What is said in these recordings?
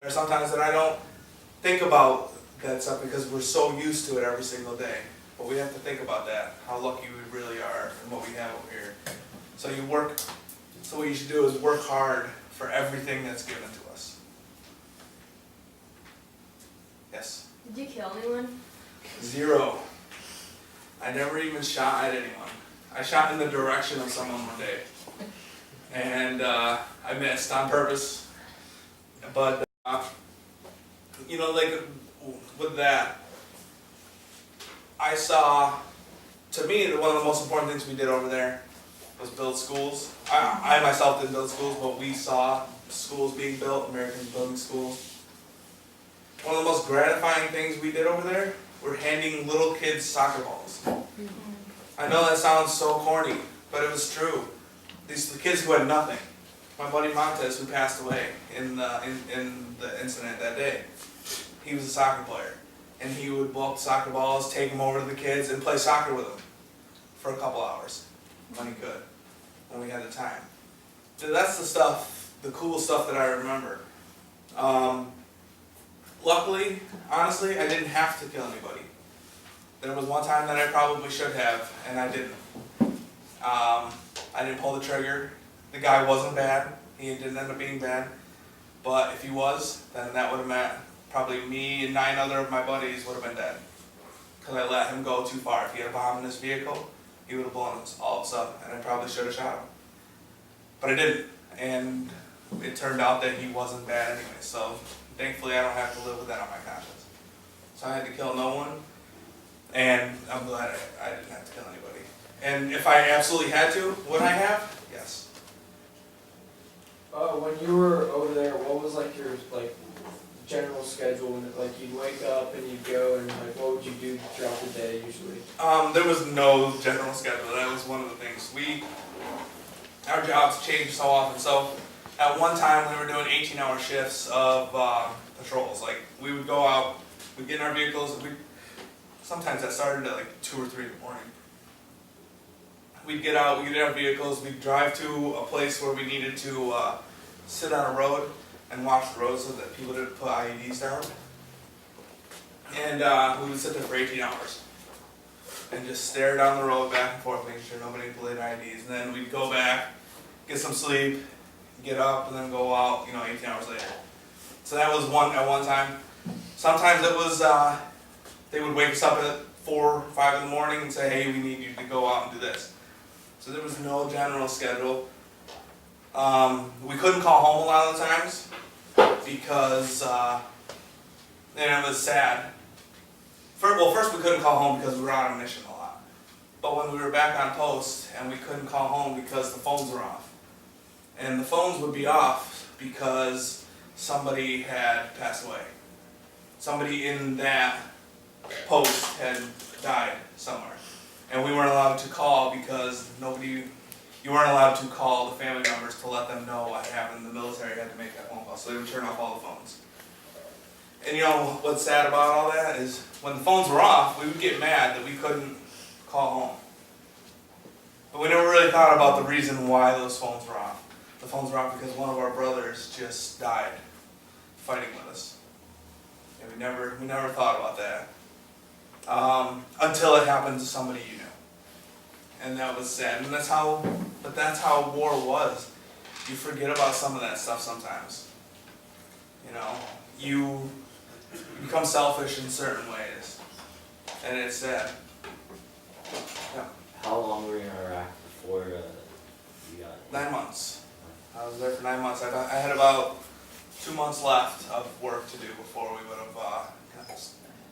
There are sometimes that I don't think about that stuff because we're so used to it every single day. But we have to think about that, how lucky we really are and what we have over here. So what you should do is work hard for everything that's given to us. Yes? Did you kill anyone? 0. I never even shot at anyone. I shot in the direction of someone one day. And I missed on purpose. But, like with that, I saw, to me, one of the most important things we did over there was build schools. I myself didn't build schools, but we saw schools being built, Americans building schools. One of the most gratifying things we did over there were handing little kids soccer balls. I know that sounds so corny, but it was true. These kids who had nothing. My buddy Montez, who passed away in the incident that day, he was a soccer player. And he would blow up the soccer balls, take them over to the kids, and play soccer with them for a couple hours when he could, when we had the time. So that's the stuff, the cool stuff that I remember. Luckily, honestly, I didn't have to kill anybody. There was one time that I probably should have, and I didn't. I didn't pull the trigger. The guy wasn't bad. He didn't end up being bad. But if he was, then that would have meant probably me and 9 other of my buddies would have been dead. Because I let him go too far. If he had a bomb in his vehicle, he would have blown us all of a sudden, and I probably should have shot him. But I didn't, and it turned out that he wasn't bad anyway, so thankfully I don't have to live with that on my conscience. So I had to kill no one, and I'm glad I didn't have to kill anybody. And if I absolutely had to, would I have? Yes. When you were over there, what was like your general schedule? When you'd wake up and you'd go, and what would you do throughout the day usually? There was no general schedule. That was one of the things. Our jobs changed so often. So at one time we were doing 18-hour shifts of patrols. Like we would go out, we'd get in our vehicles. Sometimes that started at 2 or 3 in the morning. We'd get out, we'd get in our vehicles, we'd drive to a place where we needed to sit on a road and watch the road so that people didn't put IEDs down. And we would sit there for 18 hours and just stare down the road back and forth, making sure nobody played IEDs. And then we'd go back, get some sleep, get up, and then go out, 18 hours later. So that was at one time. Sometimes it was, they would wake us up at 4 or 5 in the morning and say, hey, we need you to go out and do this. So there was no general schedule. We couldn't call home a lot of the times because it was sad. First we couldn't call home because we were out on mission a lot. But when we were back on post and we couldn't call home because the phones were off. And the phones would be off because somebody had passed away. Somebody in that post had died somewhere. And we weren't allowed to call because you weren't allowed to call the family members to let them know what happened. The military had to make that phone call, so they would turn off all the phones. And what's sad about all that is when the phones were off, we would get mad that we couldn't call home. But we never really thought about the reason why those phones were off. The phones were off because one of our brothers just died fighting with us. And we never thought about that. Until it happened to somebody you knew. And that was sad. And that's how war was. You forget about some of that stuff sometimes. You become selfish in certain ways. And it's sad. Yeah. How long were you in Iraq before you got 9 months. I was there for 9 months. I had about 2 months left of work to do before we would have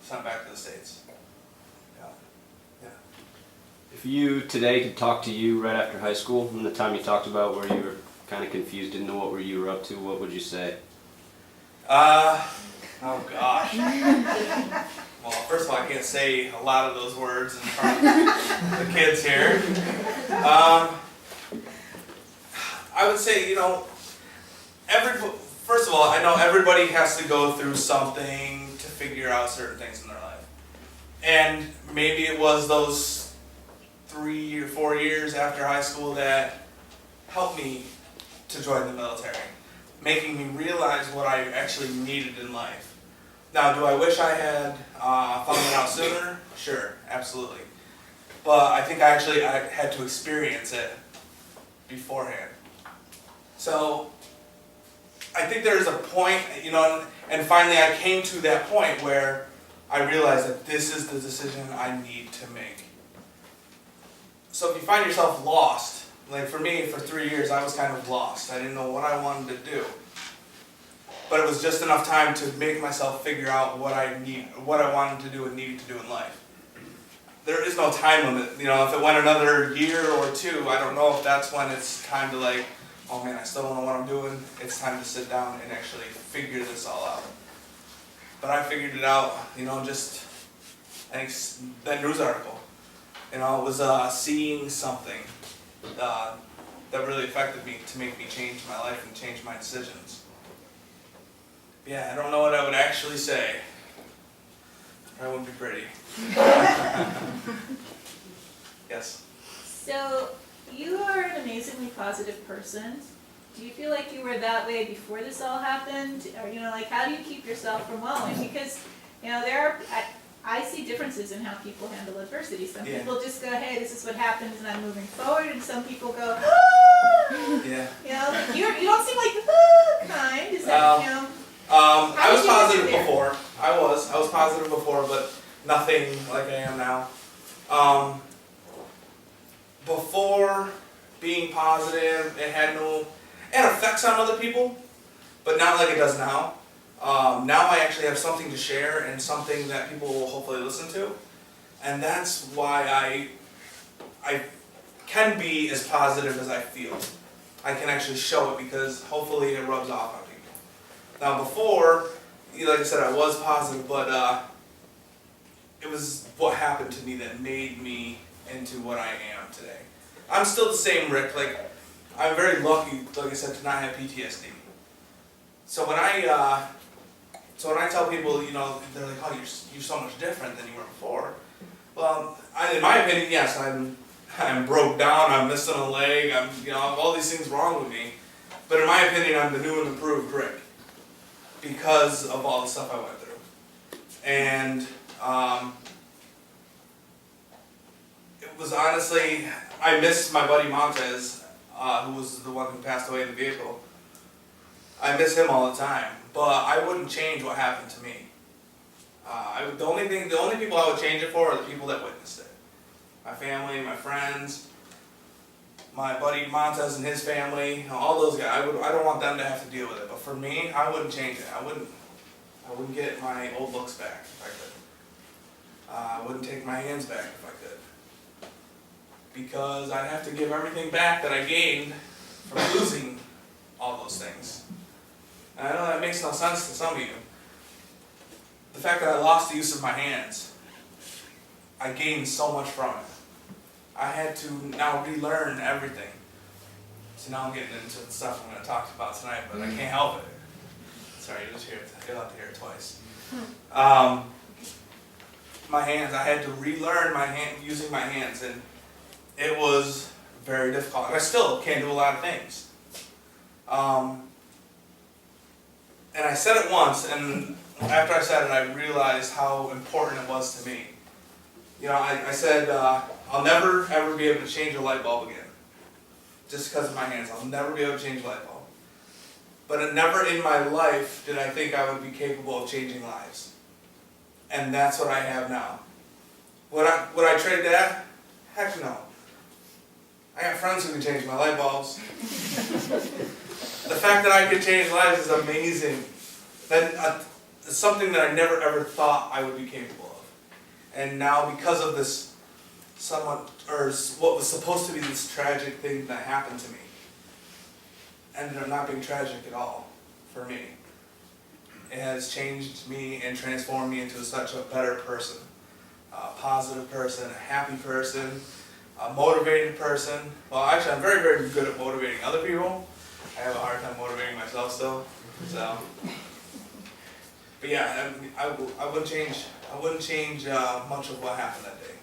sent back to the States. If you today could talk to you right after high school, and the time you talked about where you were kind of confused, didn't know what you were up to, what would you say? Oh gosh. Well, first of all, I can't say a lot of those words in front of the kids here. I would say, first of all, I know everybody has to go through something to figure out certain things in their life. And maybe it was those 3 or 4 years after high school that helped me to join the military. making me realize what I actually needed in life. Now, do I wish I had found it out sooner? Sure, absolutely. But I think I had to experience it beforehand. So I think there's a point, and finally I came to that point where I realized that this is the decision I need to make. So if you find yourself lost, like for me, for 3 years I was kind of lost. I didn't know what I wanted to do. But it was just enough time to make myself figure out what I wanted to do and needed to do in life. There is no time limit. If it went another year or two, I don't know if that's when it's time to like, oh man, I still don't know what I'm doing. It's time to sit down and actually figure this all out. But I figured it out, just, I think, that news article. It was seeing something that really affected me to make me change my life and change my decisions. Yeah, I don't know what I would actually say. Probably wouldn't be pretty. Yes? So, you are an amazingly positive person. Do you feel like you were that way before this all happened? Or, how do you keep yourself from wallowing? Because, I see differences in how people handle adversity. Some people just go, hey, this is what happens and I'm moving forward. And some people go, ah! Yeah. You don't seem like the kind. Is that, I was positive before. I was positive before, but nothing like I am now. Before being positive, it had effects on other people, but not like it does now. Now I actually have something to share and something that people will hopefully listen to, and that's why I can be as positive as I feel. I can actually show it because hopefully it rubs off on people. Now before, like I said, I was positive, but it was what happened to me that made me into what I am today. I'm still the same Rick. Like, I'm very lucky, like I said, to not have PTSD. So when I tell people, they're like, oh, you're so much different than you were before. Well, in my opinion, yes, I'm broke down. I'm missing a leg. I have all these things wrong with me. But in my opinion, I'm the new and improved Rick because of all the stuff I went through. And it was honestly, I miss my buddy Montez, who was the one who passed away in the vehicle. I miss him all the time, but I wouldn't change what happened to me. The only people I would change it for are the people that witnessed it. My family, my friends, my buddy Montez and his family, all those guys. I don't want them to have to deal with it. But for me, I wouldn't change it. I wouldn't get my old looks back if I could. I wouldn't take my hands back if I could. Because I'd have to give everything back that I gained from losing all those things. And I know that makes no sense to some of you. The fact that I lost the use of my hands, I gained so much from it. I had to now relearn everything. So now I'm getting into the stuff I'm going to talk about tonight, but I can't help it. Sorry, you'll have to hear it twice. My hands, I had to relearn using my hands, and it was very difficult. I still can't do a lot of things. And I said it once, and after I said it, I realized how important it was to me. I said, I'll never ever be able to change a light bulb again. Just because of my hands. I'll never be able to change a light bulb. But never in my life did I think I would be capable of changing lives. And that's what I have now. Would I trade that? Heck no. I got friends who can change my light bulbs. The fact that I can change lives is amazing. It's something that I never ever thought I would be capable of. And now because of this what was supposed to be this tragic thing that happened to me, ended up not being tragic at all for me. It has changed me and transformed me into such a better person. A positive person, a happy person, a motivated person. Well, actually, I'm very, very good at motivating other people. I have a hard time motivating myself still. So, but yeah, I wouldn't change much of what happened that day.